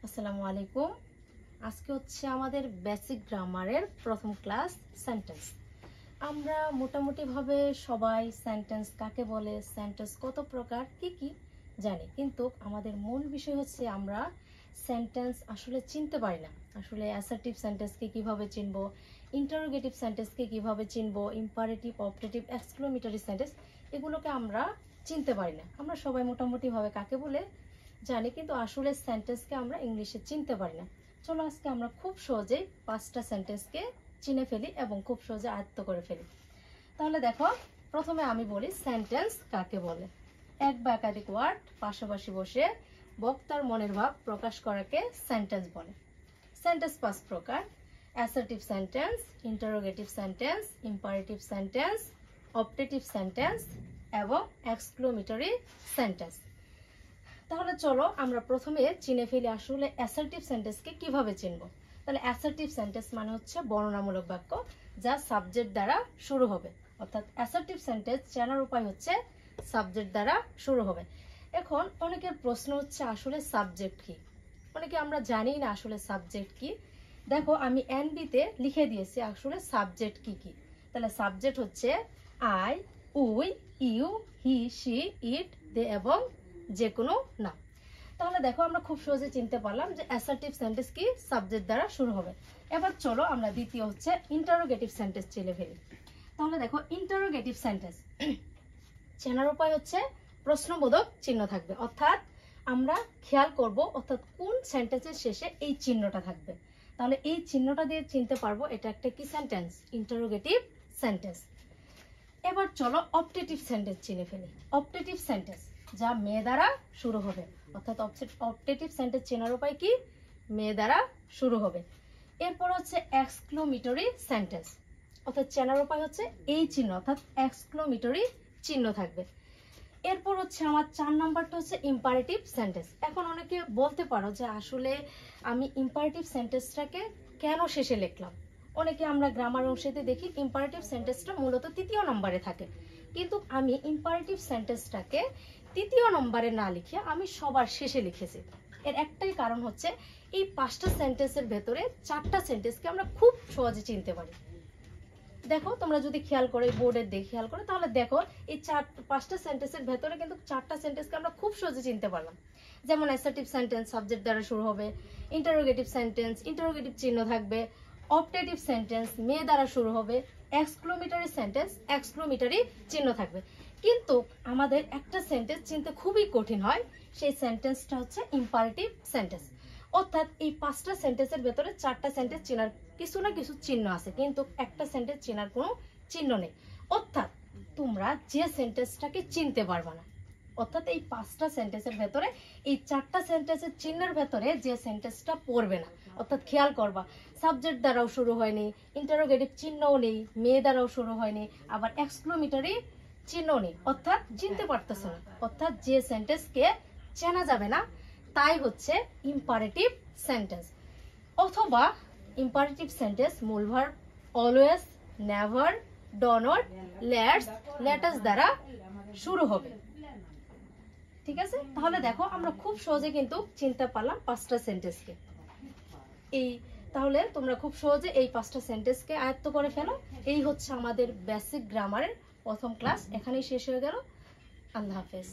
আসসালামু আলাইকুম। আজকে হচ্ছে আমাদের বেসিক গ্রামারের প্রথম ক্লাস সেন্টেন্স। আমরা মোটামুটি ভাবে সবাই সেন্টেন্স কাকে বলে, সেন্টেন্স কত প্রকার, কি জানি, কিন্তু আমাদের মূল বিষয় হচ্ছে আমরা সেন্টেন্স আসলে চিনতে পারি না। আসলে অ্যাসার্টিভ সেন্টেন্সকে কিভাবে চিনবো, ইন্টারোগেটিভ সেন্টেন্সকে কিভাবে চিনবো, ইম্পারেটিভ, অবজেক্টিভ, এক্সক্লামেটরি সেন্টেন্স এগুলোকে আমরা চিনতে পারি না। আমরা সবাই মোটামুটি ভাবে কাকে বলে জানি, কিন্তু আসলে সেন্টেন্সকে আমরা ইংলিশে চিনতে পারি না। চলো আজকে আমরা খুব সহজেই 5টা সেন্টেন্সকে চিনে ফেলি এবং খুব সহজে আয়ত্ত করে ফেলি। তাহলে দেখো, প্রথমে আমি বলি সেন্টেন্স কাকে বলে। এক বা একাধিক ওয়ার্ড পাশাপাশি বসে বক্তার মনের ভাব প্রকাশ করাকে সেন্টেন্স বলে। সেন্টেন্স 5 প্রকার: assertive sentence, interrogative sentence, imperative sentence, objective sentence এবং এক্সক্লামেটরি সেন্টেন্স। তাহলে চলো আমরা প্রথমে চিনে ফেলি আসলে অ্যাসার্টিভ সেন্টেন্সকে কিভাবে চিনবো। তাহলে অ্যাসার্টিভ সেন্টেন্স মানে হচ্ছে বর্ণনামূলক বাক্য যা সাবজেক্ট দ্বারা শুরু হবে। অর্থাৎ অ্যাসার্টিভ সেন্টেন্স চেনার উপায় হচ্ছে সাবজেক্ট দ্বারা শুরু হবে। এখন অনেকের প্রশ্ন হচ্ছে আসলে সাবজেক্ট কি, অনেকে আমরা জানি না আসলে সাবজেক্ট কি। দেখো আমি এনবিতে লিখে দিয়েছি আসলে সাবজেক্ট কি। তাহলে সাবজেক্ট হচ্ছে I, we, you, he, she, it, they এবং যে কোনো নাম। তাহলে দেখো আমরা খুব সহজে চিনতে পারলাম যে অ্যাসার্টিভ সেন্টেন্স কি, সাবজেক্ট দ্বারা শুরু হবে। এবার চলো আমরা দ্বিতীয় হচ্ছে ইন্টারোগেটিভ সেন্টেন্স চিনে ফেলি। তাহলে দেখো ইন্টারোগেটিভ সেন্টেন্স চেনার উপায় হচ্ছে প্রশ্নবোধক চিহ্ন থাকবে। অর্থাৎ আমরা খেয়াল করব অর্থাৎ কোন সেন্টেন্সের শেষে এই চিহ্নটা থাকবে। তাহলে এই চিহ্নটা দিয়ে চিনতে পারবো এটা একটা কি সেন্টেন্স, ইন্টারোগেটিভ সেন্টেন্স। এবার চলো অবজেক্টিভ সেন্টেন্স চিনে ফেলি। অবজেক্টিভ সেন্টেন্স যা মেয়ে দ্বারা শুরু হবে। অর্থাৎ অবজেক্টিভ সেন্টেন্স চেনার উপায় কি, মেয়ে দ্বারা শুরু হবে। এরপর হচ্ছে এক্সক্লামেটরি সেন্টেন্স। অর্থাৎ চেনার উপায় হচ্ছে এই চিহ্ন, অর্থাৎ এক্সক্লামেটরি চিহ্ন থাকবে। এরপর হচ্ছে আমার 4 নাম্বারটা হচ্ছে ইম্পারেটিভ সেন্টেন্স। এখন অনেকে বলতে পারো যে আসলে আমি ইম্পারেটিভ সেন্টেন্সটাকে কেন শেষে লিখলাম। অনেকে আমরা গ্রামার অংশেতে দেখি ইম্পারেটিভ সেন্টেন্সটা মূলত 3য় নম্বরে থাকে, কিন্তু আমি ইম্পারেটিভ সেন্টেন্সটাকে 3য় নম্বরে না লিখে আমি সবার শেষে লিখেছি। এর একটাই কারণ হচ্ছে এই 5টা সেন্টেন্সের ভেতরে 4টা সেন্টেন্সকে আমরা খুব সহজে চিনতে পারি। দেখো তোমরা যদি খেয়াল করো, বোর্ডের দিকে খেয়াল করো, তাহলে দেখো এই 5টা সেন্টেন্সের ভেতরে কিন্তু 4টা সেন্টেন্সকে আমরা খুব সহজে চিনতে পারলাম। যেমন অ্যাসার্টিভ সেন্টেন্স সাবজেক্ট দ্বারা শুরু হবে, ইন্টারোগেটিভ সেন্টেন্স ইন্টারোগেটিভ চিহ্ন থাকবে, অবজেক্টিভ সেন্টেন্স মেয়ে দ্বারা শুরু হবে, এক্সক্লামেটরি সেন্টেন্স এক্সক্লামেটরি চিহ্ন থাকবে। কিন্তু আমাদের একটা সেন্টেন্স চিনতে খুবই কঠিন হয়, সেই সেন্টেন্সটা হচ্ছে ইম্পারেটিভ সেন্টেন্স। অর্থাৎ এই 5টা সেন্টেন্সের ভেতরে 4টা সেন্টেন্স চেনার কিছু না কিছু চিহ্ন আছে, কিন্তু একটা সেন্টেন্স চেনার কোনো চিহ্ন নেই। অর্থাৎ তোমরা যে সেন্টেন্সটাকে চিনতে পারবে না, অর্থাৎ এই 5টা সেন্টেন্সের ভেতরে এই 4টা সেন্টেন্সের চিহ্নের ভেতরে যে সেন্টেন্সটা পড়বে না। অর্থাৎ খেয়াল করবা সাবজেক্ট দ্বারাও শুরু হয়নি, ইন্টারোগেটিভ চিহ্নও নেই, মেয়ে দ্বারাও শুরু হয়নি, আবার এক্সক্লামেটরি চিহ্ন নেই, অর্থাৎ চিনতে পারতেছে না। অর্থাৎ যে সেন্টেন্সকে চেনা যাবে না তাই হচ্ছে ইম্পারেটিভ সেন্টেন্স। অথবা ইম্পারেটিভ সেন্টেন্স মূল verb always, never, do not, let's, let us দ্বারা শুরু হবে। ঠিক আছে, তাহলে দেখো আমরা খুব সহজে কিন্তু চিনতে পারলাম 5টা সেন্টেন্সকে। তাহলে তোমরা খুব সহজে এই 5টা সেন্টেন্সকে আয়ত্ত করে ফেলো। এই হচ্ছে আমাদের বেসিক গ্রামারের প্রথম ক্লাস, এখানেই শেষ হয়ে গেল। আল্লাহ হাফেজ।